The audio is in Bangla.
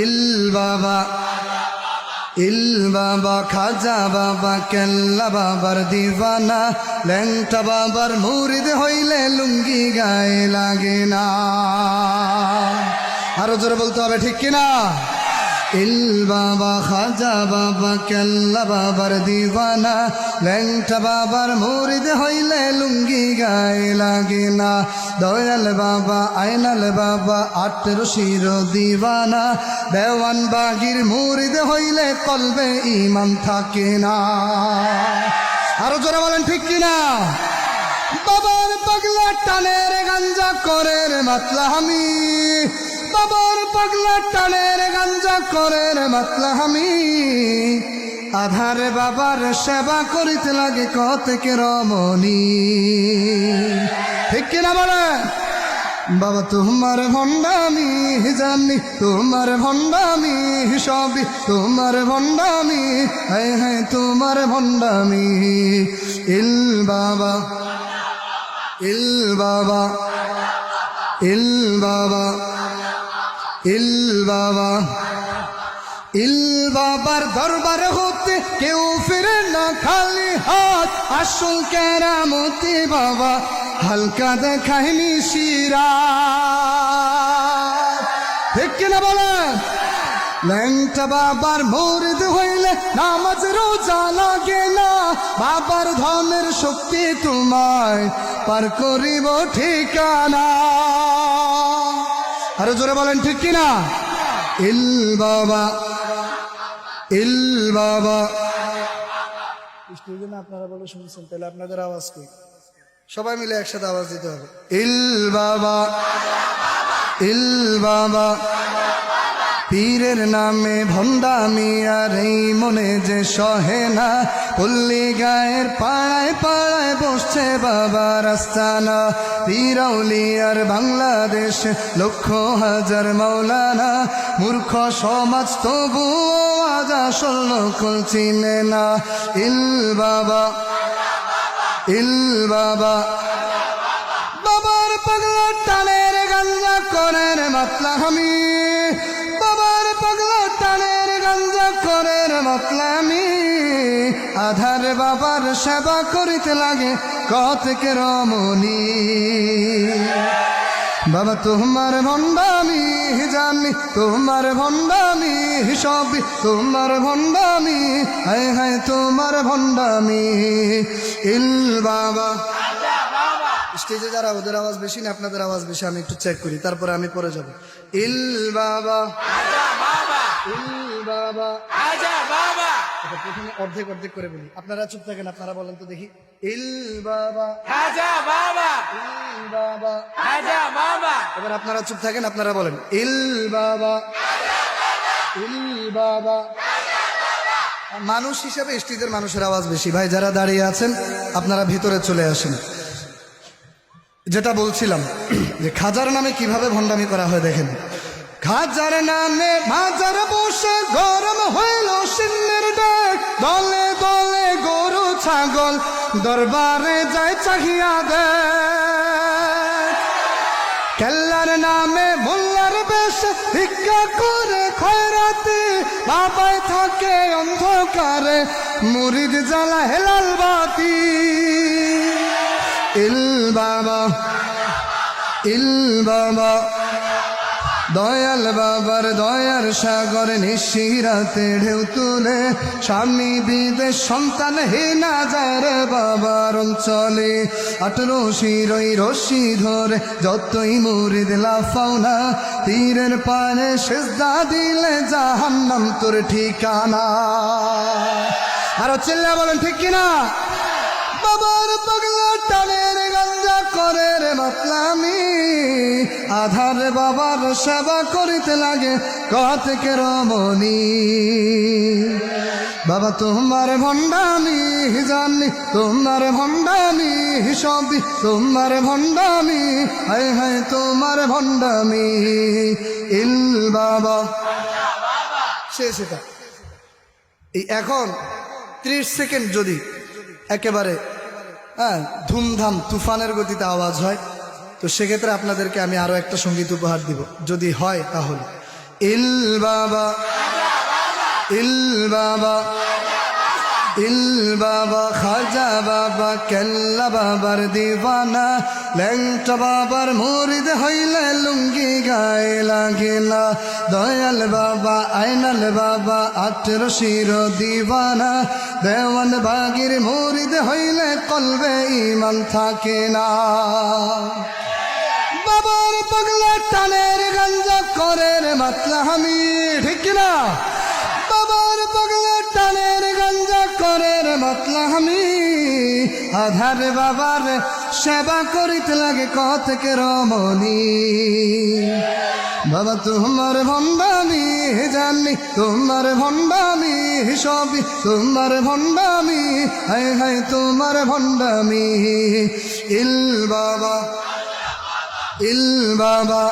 ইল বাবা ইল বাবা খাজা বাবা কেল্লা বাবার দিওয়ানা ল্যাংটা বাবার মুরিদ হইলে লুঙ্গি গায়ে লাগে না। আরো জোরে বলতে হবে, ঠিক কিনা? ইল বাবা খাজা বাবা কেল্লা বাবার দিওয়ানা ল্যাংটা বাবার মুরিদ হইলে লুঙ্গি গায়ে লাগে না। দয়াল বাবা আয়নাল বাবা আটের শির দিওয়ানা দেওয়ান বাগির মুরিদ হইলে কলবে ঈমান থাকে না। আরো জোরে বলেন, ঠিক কিনা? বাবার পাগলা টানের গাঞ্জা করে রে মাতলামি, বাবার পাগলা টানের গাঞ্জা করে রে মাতলামি। আধারে বাবার সেবা করিতে লাগে কতকে রমণী, ঠিক কিনা বলে? বাবা তোমার ভণ্ডামি জানি, তোমার ভণ্ডামি সবই তোমার ভণ্ডামি, হ্যাঁ হ্যাঁ তোমার ভণ্ডামি। ইল বাবা ইল বাবা ইল বাবা ইল বাবা ইল বাবার দরবার হতে কেউ ফিরে না খালি হাত, আসল কেরামতি বাবা হালকা দেখায়নি শিরা, ঠিক কিনা বলেন? ল্যাংটা বাবার মুরিদ হইলে নামাজ রোজা লাগে না, বাবার ধনের শক্তি তোমায় পার করিব ঠিকানা। আরো জোরে বলেন, ঠিক কিনা? ইল বাবা ইল বাবা। আপনারা বলে শুনছেন, তাহলে আপনাদের আওয়াজ কই? সবাই মিলে একসাথে আওয়াজ দিতে হবে। ইল বাবা ইল বাবা। পীরের নামে ভণ্ডামি আর এই মনে যে সহে না, পল্লী গায়ের পাড়ায় পাড়ায় বসছে বাবার আস্তানা। পীরাউলিয়ার বাংলাদেশ লক্ষ হাজার মাওলানা, মূর্খ সমাজ তবুও আজ আসল নকল চিনে না। ইল বাবা ইল বাবা। বাবার পাগলা টানের গাঞ্জা করে রে মাতলামি, বাবার পাগলা টানের গাঞ্জা করে রে মাতলামি। আধার বাবার সেবা করিতে লাগে কতকে রমণী। বাবা তোমার ভণ্ডামি জানি, তোমার ভণ্ডামি সবই তোমার ভণ্ডামি, হায় হায় তোমার ভণ্ডামি। ইল বাবা। স্টেজে যারা ওদের আওয়াজ বেশি না আপনাদের আওয়াজ বেশি, আমি একটু চেক করি, তারপরে আমি পরে যাব। ইল বাবা ইল বাবা। প্রথমে অর্ধেক অর্ধেক করে বলি, আপনারা চুপ থাকেন, আপনারা বলেন তো দেখি। ইল বাবা ইল বাবা। এবার আপনারা চুপ থাকেন, আপনারা বলেন ইল বাবা ইল বাবা। মানুষ হিসেবে স্টেজের মানুষের আওয়াজ বেশি। ভাই যারা দাঁড়িয়ে আছেন আপনারা ভিতরে চলে আসেন। যেটা বলছিলাম যে খাজার নামে কিভাবে ভণ্ডামি করা হয় দেখেন। খাজার নামে মাজার বসে গরম হইল সিন্নের ডাক, দলে দলে গরু ছাগল দরবারে যায় চাহিয়া দেখ। কেল্লার নামে মোল্লার বেশ ভিক্ষা করে খয়রাতি, বাবাই থাকে অন্ধকারে মুরিদ জ্বালা হেলাল বাতি। ইল বাবা ইল বাবা। দয়াল বাবার দয়ার সাগর নিশিরাতে ঢেউ তুলে, স্বামী বিদেশ সন্তান হেনা যায় রে বাবার অঞ্চলে। 18 রই রশি ধরে যতই মুরিদ লাফাও না, তীরের পানে সেজদা দিলে জাহান্নাম তোর ঠিকানা। আরো চিল্লা বলেন, ঠিক কিনা? বাবার পাগলা টানের গাঞ্জা করে রে মাতলামি, আধার বাবার সেবা করিতে লাগে কতকে রমণী। বাবা তোমার ভণ্ডামি জানি, তোমার ভণ্ডামি সবই তোমার ভণ্ডামি, হায় হায় তোমার ভণ্ডামি। ইল বাবা। শেষ এটা। এই এখন 30 সেকেন্ড যদি একেবারে ধুমধাম তুফানের গতিতে আওয়াজ হয়, তো সেক্ষেত্রে আপনাদেরকে আমি আরো একটা সঙ্গীত উপহার দিব, যদি হয় তাহলে। ইল বাবা ইল বাবা ইল বাবা খাজা বাবা কেল্লা বাবার দিওয়ানা ল্যাংটা বাবার মুরিদ হইলে লুঙ্গি গায়ে লাগে না দয়াল বাবা আইনাল বাবা 18 শির দিওয়ানা দেওয়ান বাগির মুরিদ হইলে কলবে ঈমান থাকে না বাবার পাগলা টানের গাঞ্জা করে রে মাতলা আমি ঠিক না বাবার পাগলা টানের গাঞ্জা করে রে মাতলা আমি আধার বাবার সেবা করিতে লাগে কতকে রমণী বাবা তোমার ভণ্ডামি জানি তোমার ভণ্ডামি সবই তোমার ভণ্ডামি হায় হায় তোমার ভণ্ডামি ইল বাবা ইল বাবা